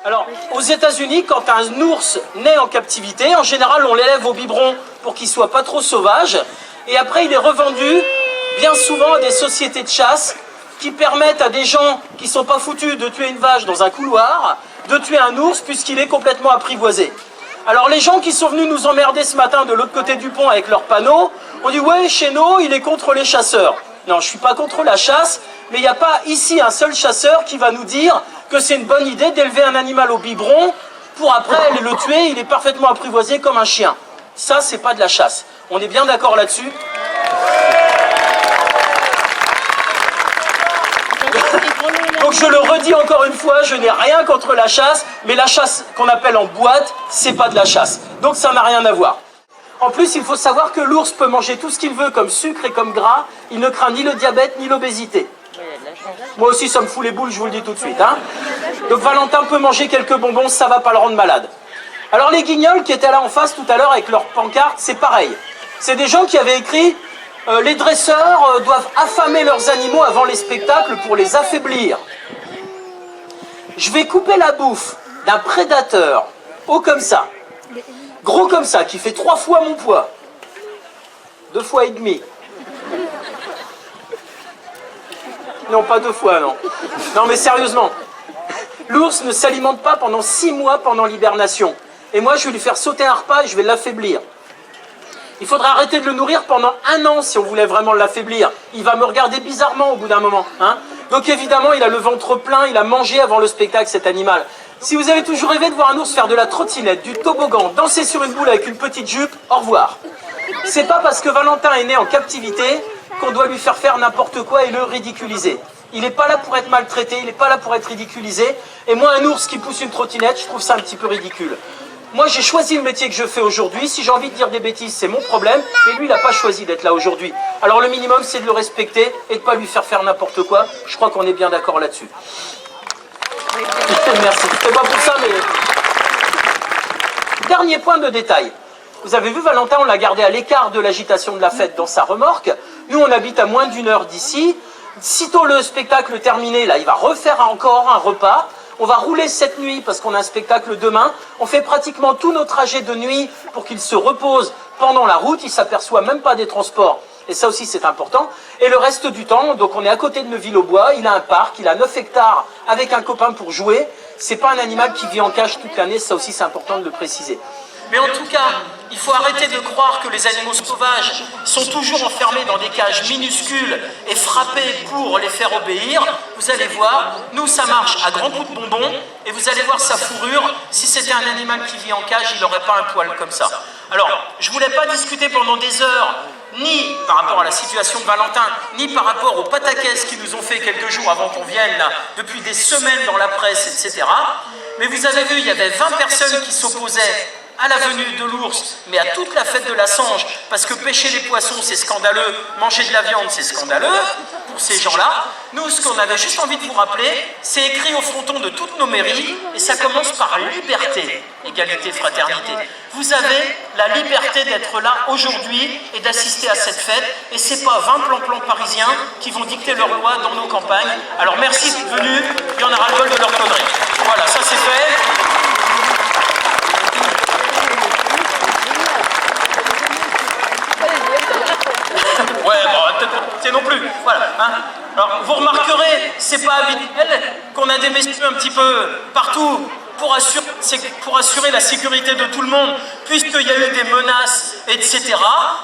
Alors, aux États-Unis, quand un ours naît en captivité, en général, on l'élève au biberon pour qu'il ne soit pas trop sauvage. Et après, il est revendu, bien souvent, à des sociétés de chasse qui permettent à des gens qui ne sont pas foutus de tuer une vache dans un couloir, de tuer un ours puisqu'il est complètement apprivoisé. Alors, les gens qui sont venus nous emmerder ce matin de l'autre côté du pont avec leurs panneaux, ont dit « Ouais, chez nous, il est contre les chasseurs ». Non, je ne suis pas contre la chasse, mais il n'y a pas ici un seul chasseur qui va nous dire que c'est une bonne idée d'élever un animal au biberon pour après aller le tuer, il est parfaitement apprivoisé comme un chien. Ça, c'est pas de la chasse. On est bien d'accord là-dessus? Donc je le redis encore une fois, je n'ai rien contre la chasse, mais la chasse qu'on appelle en boîte, c'est pas de la chasse. Donc ça n'a rien à voir. En plus, il faut savoir que l'ours peut manger tout ce qu'il veut comme sucre et comme gras, il ne craint ni le diabète ni l'obésité. Moi aussi, ça me fout les boules, je vous le dis tout de suite. Hein. Donc Valentin peut manger quelques bonbons, ça ne va pas le rendre malade. Alors les guignols qui étaient là en face tout à l'heure avec leurs pancartes, c'est pareil. C'est des gens qui avaient écrit « Les dresseurs doivent affamer leurs animaux avant les spectacles pour les affaiblir. Je vais couper la bouffe d'un prédateur haut comme ça, gros comme ça, qui fait 3 fois mon poids, 2 fois et demi. » Non, pas 2 fois, non. Non, mais sérieusement, l'ours ne s'alimente pas pendant 6 mois pendant l'hibernation. Et moi, je vais lui faire sauter un repas et je vais l'affaiblir. Il faudra arrêter de le nourrir pendant 1 an si on voulait vraiment l'affaiblir. Il va me regarder bizarrement au bout d'un moment. Hein. Donc évidemment, il a le ventre plein, il a mangé avant le spectacle, cet animal. Si vous avez toujours rêvé de voir un ours faire de la trottinette, du toboggan, danser sur une boule avec une petite jupe, au revoir. C'est pas parce que Valentin est né en captivité qu'on doit lui faire n'importe quoi et le ridiculiser. Il n'est pas là pour être maltraité, il n'est pas là pour être ridiculisé. Et moi, un ours qui pousse une trottinette, je trouve ça un petit peu ridicule. Moi, j'ai choisi le métier que je fais aujourd'hui. Si j'ai envie de dire des bêtises, c'est mon problème. Mais lui, il n'a pas choisi d'être là aujourd'hui. Alors le minimum, c'est de le respecter et de ne pas lui faire n'importe quoi. Je crois qu'on est bien d'accord là-dessus. Merci. C'est pas pour ça, mais... Dernier point de détail. Vous avez vu, Valentin, on l'a gardé à l'écart de l'agitation de la fête dans sa remorque. Nous, on habite à moins d'1 heure d'ici. Sitôt le spectacle terminé, là, il va refaire encore un repas. On va rouler cette nuit parce qu'on a un spectacle demain. On fait pratiquement tout nos trajets de nuit pour qu'il se repose pendant la route. Il ne s'aperçoit même pas des transports. Et ça aussi, c'est important. Et le reste du temps, donc on est à côté de Neuville-au-Bois. Il a un parc, il a 9 hectares avec un copain pour jouer. C'est pas un animal qui vit en cage toute l'année. Ça aussi, c'est important de le préciser. Mais en tout cas, il faut arrêter de croire que les animaux sauvages sont toujours enfermés dans des cages minuscules et frappés pour les faire obéir. Vous allez voir, nous ça marche à grands coups de bonbons et vous allez voir sa fourrure. Si c'était un animal qui vit en cage, il n'aurait pas un poil comme ça. Alors, je ne voulais pas discuter pendant des heures ni par rapport à la situation de Valentin, ni par rapport aux pataquès qui nous ont fait quelques jours avant qu'on vienne là, depuis des semaines dans la presse, etc. Mais vous avez vu, il y avait 20 personnes qui s'opposaient à la venue de l'ours, mais à toute la fête de la Sange, parce que pêcher les poissons, c'est scandaleux, manger de la viande, c'est scandaleux, pour ces gens-là. Nous, ce qu'on avait juste envie de vous rappeler, c'est écrit au fronton de toutes nos mairies, et ça commence par liberté, égalité, fraternité. Vous avez la liberté d'être là aujourd'hui et d'assister à cette fête, et c'est pas 20 plans parisiens qui vont dicter leurs lois dans nos campagnes. Alors merci d'être venus, il y en aura le bol de leur connerie. Voilà, ça c'est fait. Ouais, bon, peut-être pas non plus. Voilà. Hein. Alors, vous remarquerez, c'est pas habituel qu'on a des messieurs un petit peu partout pour assurer la sécurité de tout le monde, puisqu'il y a eu des menaces, etc.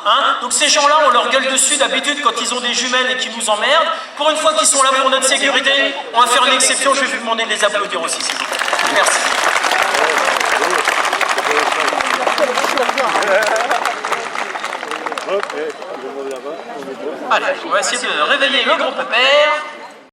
Hein. Donc ces gens-là, on leur gueule dessus d'habitude quand ils ont des jumelles et qu'ils nous emmerdent. Pour une fois qu'ils sont là pour notre sécurité, on va faire une exception. Je vais vous demander de les applaudir aussi, s'il vous plaît. Merci. Allez, on va essayer de réveiller le gros pépère.